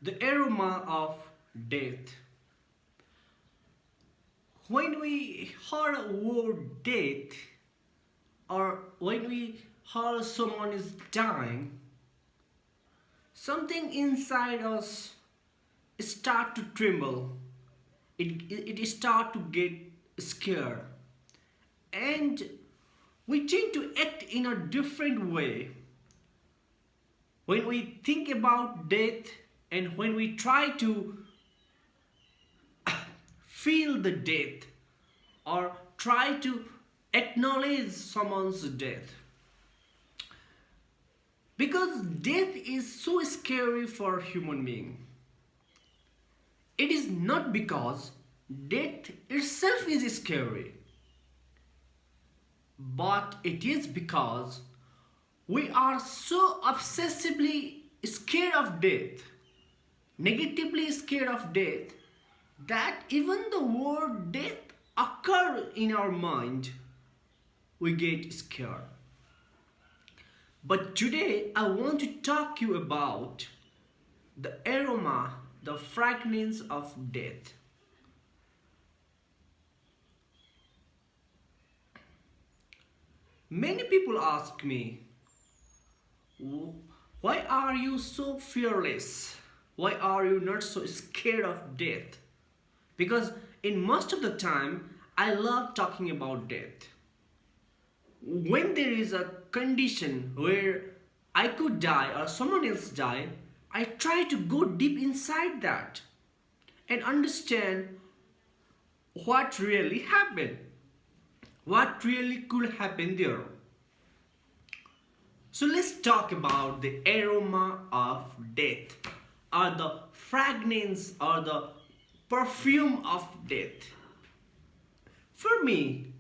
The aroma of death. When we hear a word death, or when we hear someone is dying, something inside us start to tremble. It start to get scared, and we tend to act in a different way when we think about death, and when we try to feel the death or try to acknowledge someone's death, because death is so scary for human being. It is not because death itself is scary, but it is because we are so obsessively scared of death, negatively scared of death, that even the word death occur in our mind, we get scared. But today I want to talk to you about the aroma, the fragrance of death. Many people ask me, why are you so fearless? Why are you not so scared of death? Because in most of the time, I love talking about death. When there is a condition where I could die or someone else die, I try to go deep inside that and understand what really happened, what really could happen there. So let's talk about the aroma of death, or the fragrance, or the perfume of death. For me,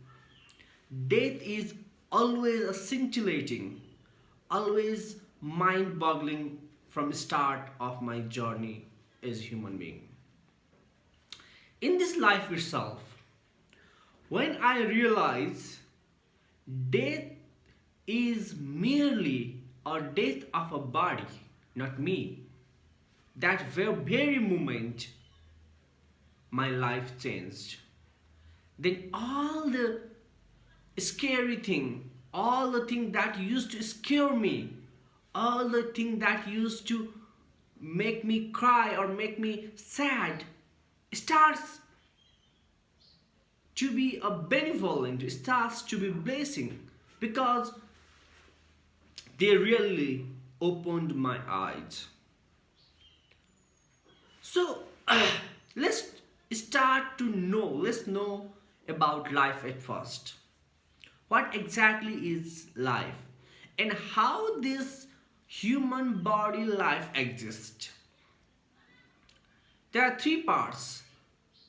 death is always a scintillating, always mind-boggling from the start of my journey as a human being. In this life itself, when I realize death is merely a death of a body, not me, that very moment my life changed. Then all the scary thing, all the thing that used to scare me, all the thing that used to make me cry or make me sad, starts to be a benevolent, starts to be blessing, because they really opened my eyes. So let's start to know, let's know about life at first. What exactly is life, and how this human body life exists? There are three parts,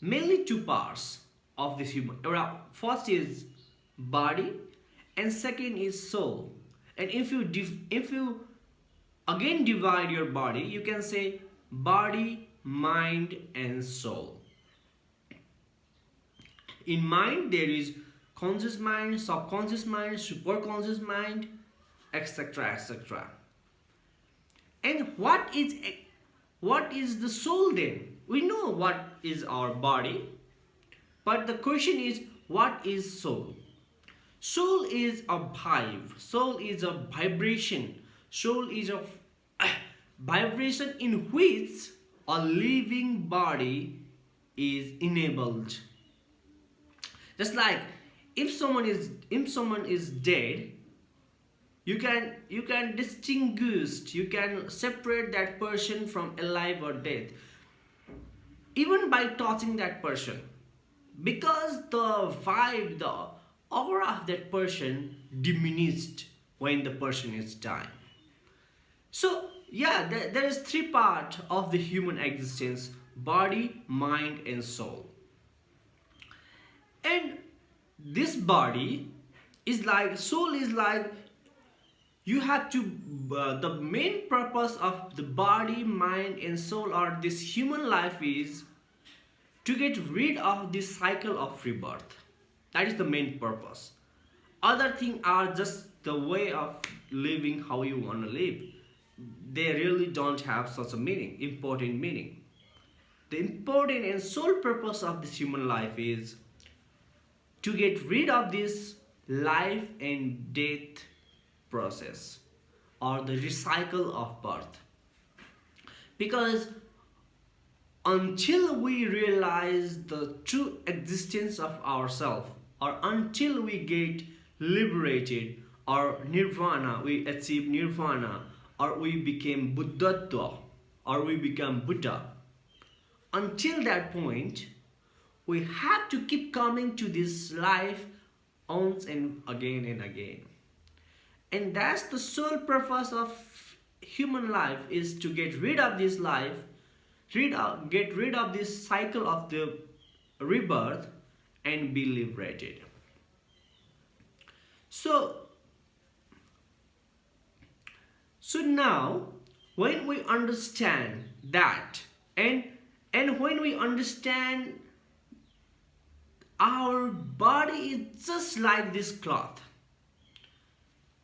mainly two parts of this human. First is body, and second is soul. And if you again divide your body, you can say body, mind, and soul. In mind, there is conscious mind, subconscious mind, superconscious mind, etc., etc. And what is the soul then? We know what is our body, but the question is, what is soul? Soul is a vibe. Soul is a vibration. Soul is a vibration in which a living body is enabled. Just like if someone is dead, you can distinguish, you can separate that person from alive or dead, even by touching that person, because the vibe, the aura of that person diminished when the person is dying. So yeah, there is three part of the human existence: body, mind, and soul. And this body is like, soul is like, you have to the main purpose of the body, mind, and soul, or this human life, is to get rid of this cycle of rebirth. That is the main purpose. Other things are just the way of living how you want to live. they really don't have such a meaning, important meaning. The important and sole purpose of this human life is to get rid of this life and death process or the recycle of birth. Because until we realize the true existence of ourselves, or until we get liberated or nirvana, we achieve nirvana, or we became buddhatva, or we become Buddha, until that point we have to keep coming to this life once and again and again. And that's the sole purpose of human life, is to get rid of this life, get rid of this cycle of the rebirth and be liberated. So now when we understand that, and when we understand our body is just like this cloth.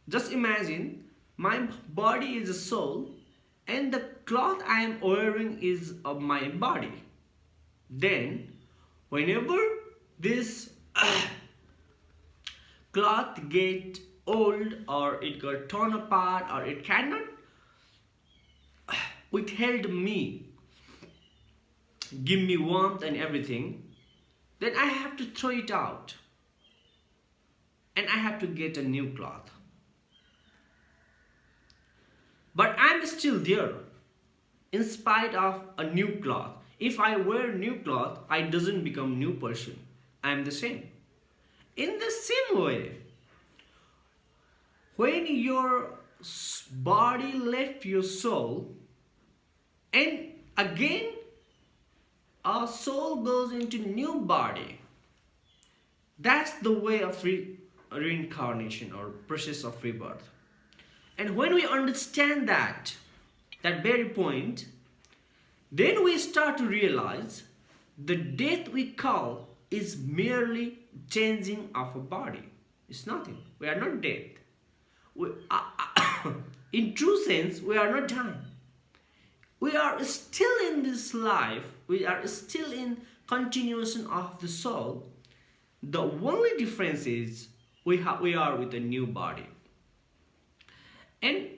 Just imagine my body is a soul and the cloth I am wearing is of my body. Then whenever this cloth get old, or it got torn apart, or it cannot withhold me, give me warmth and everything, then I have to throw it out and I have to get a new cloth. But I'm still there in spite of a new cloth. If I wear new cloth, I doesn't become new person. I'm the same. In the same way, when your body left your soul, and again our soul goes into new body, that's the way of reincarnation or process of rebirth. And when we understand that very point, then we start to realize the death we call is merely changing of a body. It's nothing. We are not dead. In true sense, we are not dying. We are still in this life. We are still in continuation of the soul. The only difference is we are with a new body. And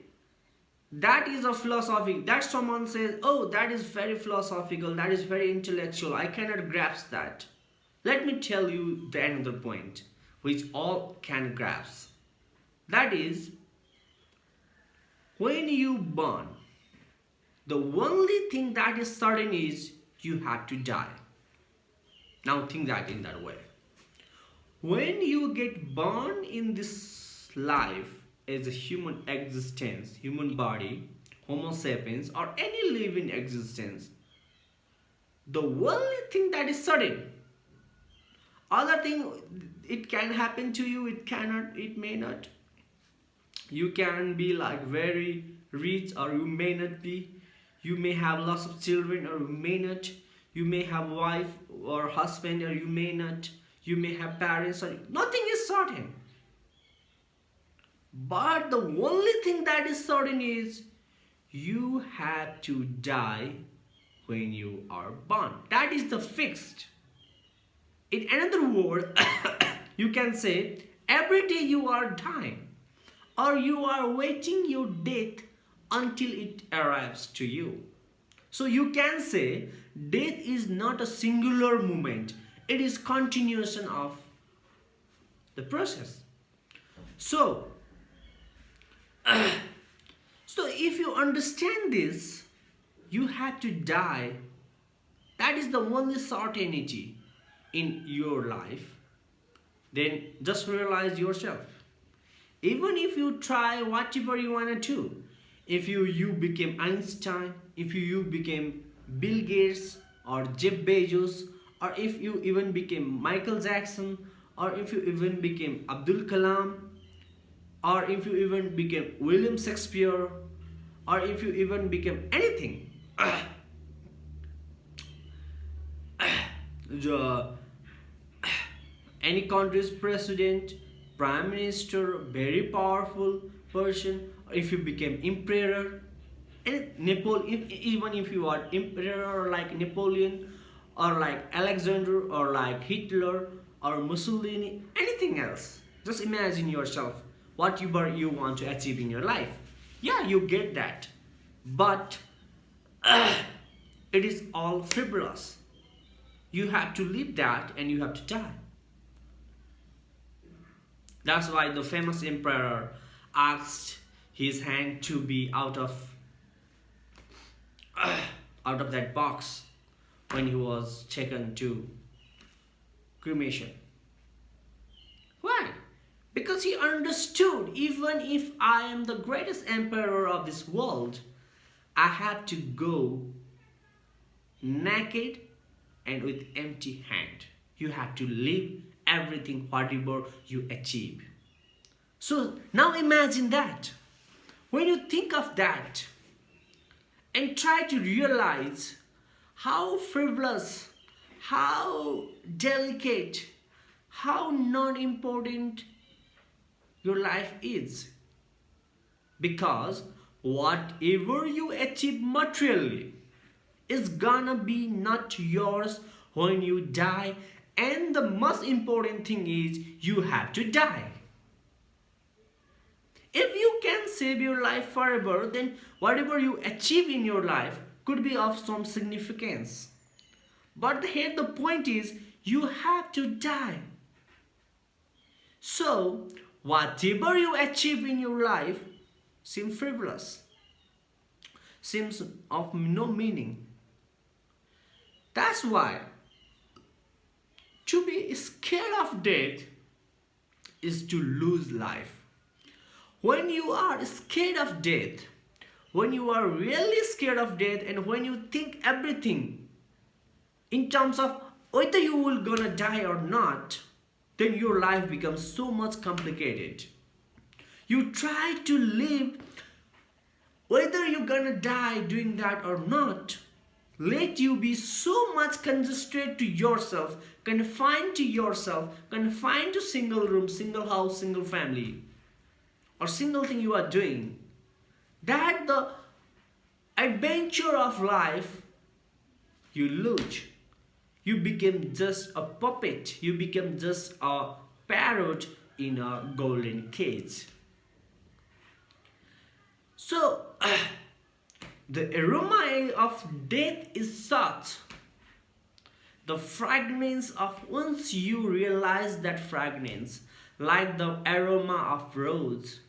that is a philosophy. That someone says, oh, that is very philosophical, that is very intellectual, I cannot grasp that. Let me tell you the another point which all can grasp. That is, when you born, the only thing that is certain is you have to die. Now think that in that way. When you get born in this life as a human existence, human body, Homo sapiens, or any living existence, the only thing that is certain, other thing, it can happen to you, it cannot, it may not. You can be like very rich, or you may not be. You may have lots of children, or you may not. You may have wife or husband, or you may not. You may have parents, or nothing is certain. But the only thing that is certain is you have to die when you are born. That is the fixed. In another word, you can say every day you are dying, or you are waiting your death until it arrives to you. So you can say death is not a singular moment, it is continuation of the process. So if you understand this, you have to die. That is the only certainty in your life. Then just realize yourself. Even if you try whatever you want to do, if you became Einstein, if you became Bill Gates or Jeff Bezos, or if you even became Michael Jackson, or if you even became Abdul Kalam, or if you even became William Shakespeare, or if you even became anything, any country's president, prime minister, very powerful person, or if you became emperor, And even if you are emperor like Napoleon, or like Alexander, or like Hitler, or Mussolini, anything else, just imagine yourself whatever you want to achieve in your life. Yeah, you get that, but it is all frivolous. You have to live that and you have to die. That's why the famous emperor asked his hand to be out of that box when he was taken to cremation. Why? Because he understood, even if I am the greatest emperor of this world, I have to go naked and with empty hand. You have to leave everything whatever you achieve. So now imagine that. When you think of that and try to realize how frivolous, how delicate, how non-important your life is. Because whatever you achieve materially is gonna be not yours when you die, and the most important thing is you have to die. If you can save your life forever, then whatever you achieve in your life could be of some significance. But here the point is you have to die. So whatever you achieve in your life seems frivolous, seems of no meaning. That's why to be scared of death is to lose life. When you are scared of death, when you are really scared of death, and when you think everything in terms of whether you will gonna die or not, then your life becomes so much complicated. You try to live whether you're gonna die doing that or not. Let you be so much concentrated to yourself, confined to single room, single house, single family, or single thing you are doing, that the adventure of life you lose. You become just a puppet. You become just a parrot in a golden cage. So, the aroma of death is such. The fragrance of, once you realize that fragrance, like the aroma of rose,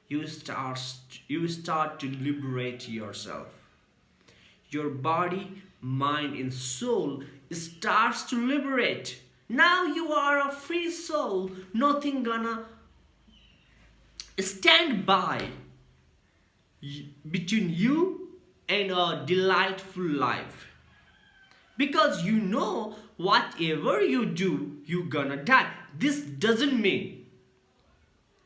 you start to liberate yourself. Your body, mind, and soul starts to liberate. Now you are a free soul. Nothing gonna stand by between you and a delightful life. Because you know whatever you do, you're gonna die. This doesn't mean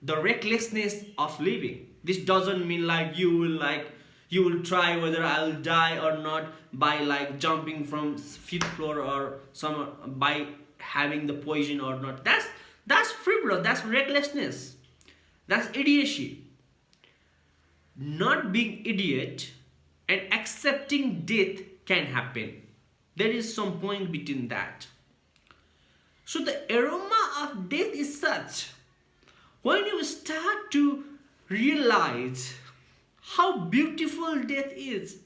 the recklessness of living. This doesn't mean you will try whether I'll die or not by like jumping from fifth floor or some by having the poison or not. That's frivolous. That's recklessness. That's idiocy. Not being idiot and accepting death can happen. There is some point between that. So the aroma of death is such. When you start to realize how beautiful death is,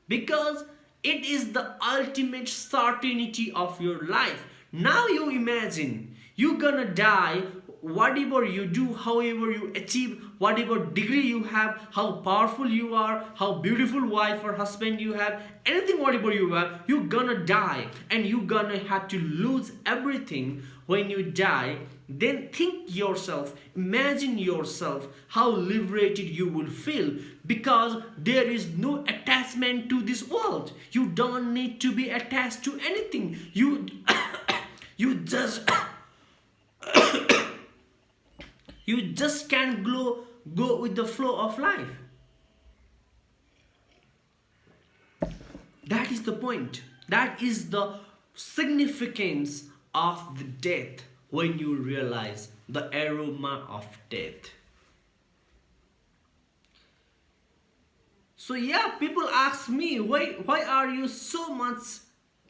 because it is the ultimate certainty of your life. Now you imagine you're gonna die. Whatever you do, however you achieve, whatever degree you have, how powerful you are, how beautiful wife or husband you have, anything whatever you have, you're gonna die and you're gonna have to lose everything when you die. Then think yourself, imagine yourself how liberated you will feel, because there is no attachment to this world. You don't need to be attached to anything. You just can go with the flow of life. That is the point. That is the significance of the death when you realize the aroma of death. So yeah, people ask me, why are you so much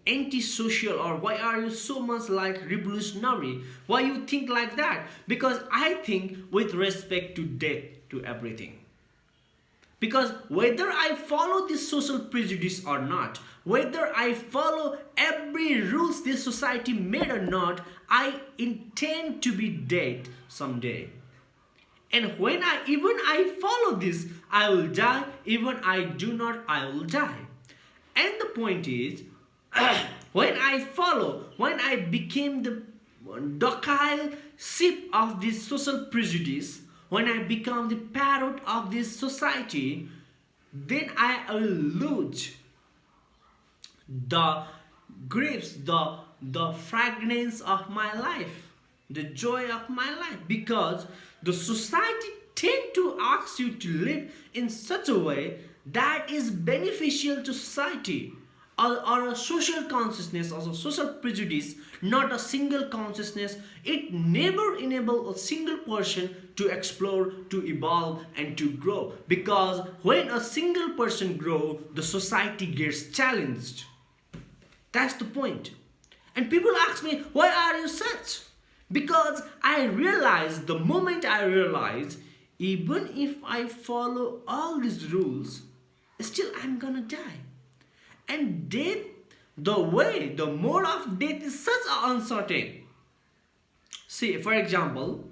antisocial, or why are you so much like revolutionary? Why you think like that? Because I think with respect to death, to everything. Because whether I follow this social prejudice or not, whether I follow every rules this society made or not, I intend to be dead someday. And when I follow this, I will die. Even I do not, I will die. And the point is, when I became the docile sheep of this social prejudice, when I become the parrot of this society, then I will lose the grips, the fragrance of my life, the joy of my life, because the society tend to ask you to live in such a way that is beneficial to society, or a social consciousness, or a social prejudice, not a single consciousness. It never enables a single person to explore, to evolve, and to grow, because when a single person grows, the society gets challenged. That's the point. And people ask me, why are you such? Because I realize, the moment I realize, even if I follow all these rules, still I'm gonna die. And death, the mode of death is such uncertain. See, for example,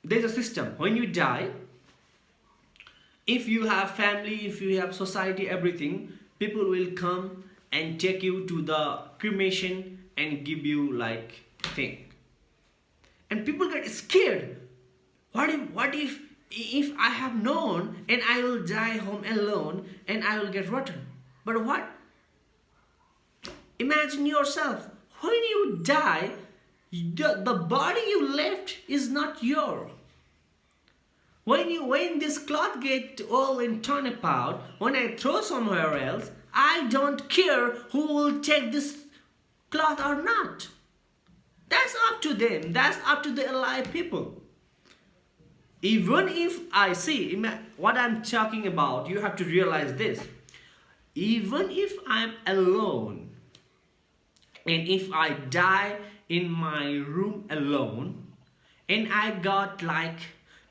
there's a system. When you die, if you have family, if you have society, everything, people will come and take you to the cremation and give you like thing. And people get scared. What if I have known and I will die home alone and I will get rotten? But what? Imagine yourself, when you die, the body you left is not yours. When this cloth get all and torn apart, when I throw somewhere else, I don't care who will take this cloth or not. That's up to them. That's up to the alive people. Even if I see what I'm talking about, you have to realize this. Even if I'm alone, and if I die in my room alone, and I got like,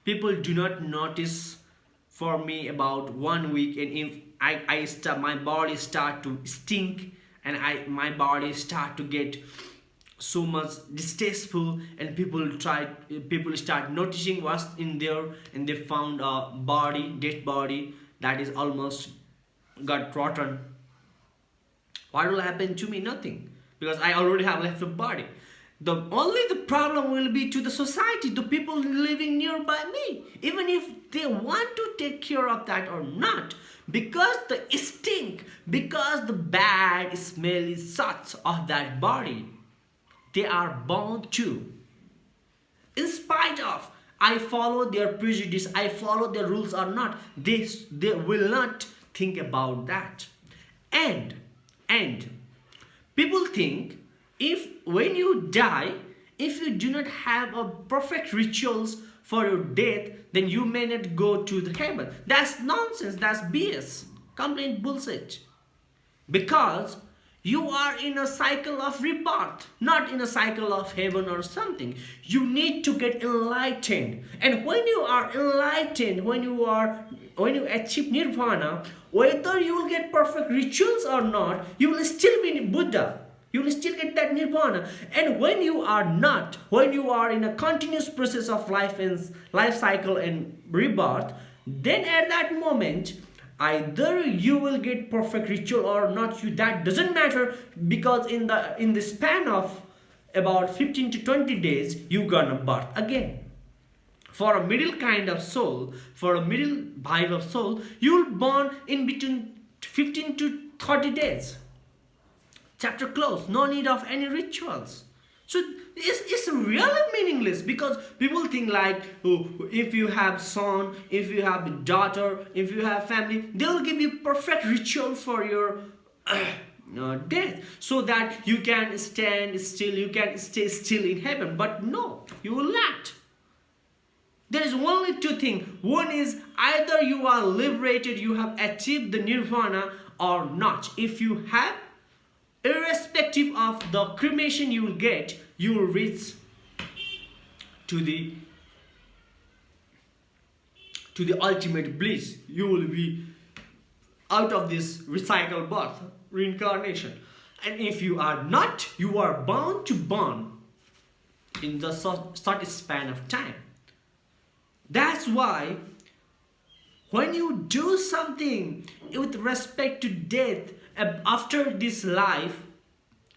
people do not notice for me about 1 week, and if my body start to stink, and my body start to get so much distasteful, and people start noticing what's in there, and they found a dead body that is almost got rotten. What will happen to me? Nothing, because I already have left a body. The problem will be to the society, the people living nearby me, even if they want to take care of that or not, because the stink, because the bad smell is such of that body, they are bound to. In spite of I follow their prejudice, I follow their rules or not, they will not think about that. And people think, when you die, if you do not have a perfect rituals for your death, then you may not go to the heaven. That's nonsense. That's BS. Complete bullshit. Because you are in a cycle of rebirth, not in a cycle of heaven or something. You need to get enlightened. And when you are enlightened, when you achieve nirvana, whether you will get perfect rituals or not, you will still be Buddha. You will still get that nirvana. And when you are not, when you are in a continuous process of life cycle and rebirth, then at that moment, either you will get perfect ritual or not, that doesn't matter, because in the span of about 15 to 20 days, you're gonna birth again. For a middle kind of soul, for a middle vibe of soul, you'll born in between 15 to 30 days. Chapter closed. No need of any rituals. So it's really meaningless, because people think like, oh, if you have son, if you have a daughter, if you have family, they'll give you perfect ritual for your death, so that you can stand still, you can stay still in heaven. But no, you will not. There is only two things. One is either you are liberated, you have achieved the nirvana, or not. If you have, irrespective of the cremation you will get, you will reach to the ultimate bliss. You will be out of this recycled birth, reincarnation. And if you are not, you are bound to burn in the short span of time. That's why when you do something with respect to death after this life,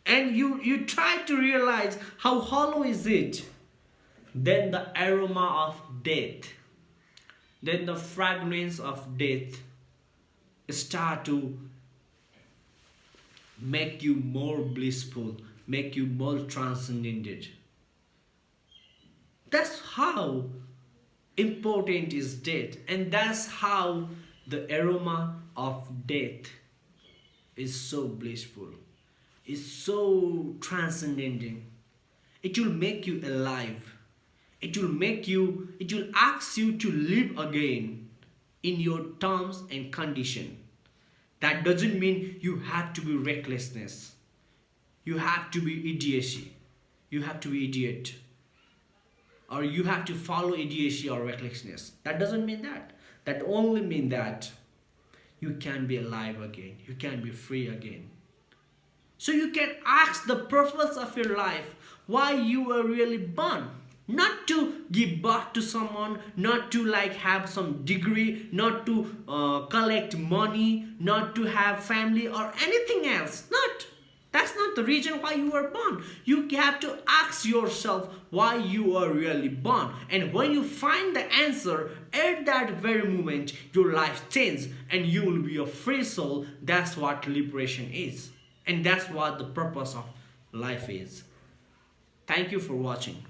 and you try to realize how hollow is it, then the aroma of death, then the fragrance of death start to make you more blissful, make you more transcendent. That's how important is death, and that's how the aroma of death is so blissful, is so transcendent. It will make you alive. It will ask you to live again in your terms and condition. That doesn't mean you have to be recklessness. You have to be idiocy. You have to be idiot. Or you have to follow idiocy or recklessness. That doesn't mean that. That only means that you can be alive again. You can be free again. So you can ask the purpose of your life, why you were really born. Not to give birth to someone, not to have some degree, not to collect money, not to have family or anything else. That's not the reason why you were born. You have to ask yourself why you are really born. And when you find the answer, at that very moment, your life changes and you will be a free soul. That's what liberation is. And that's what the purpose of life is. Thank you for watching.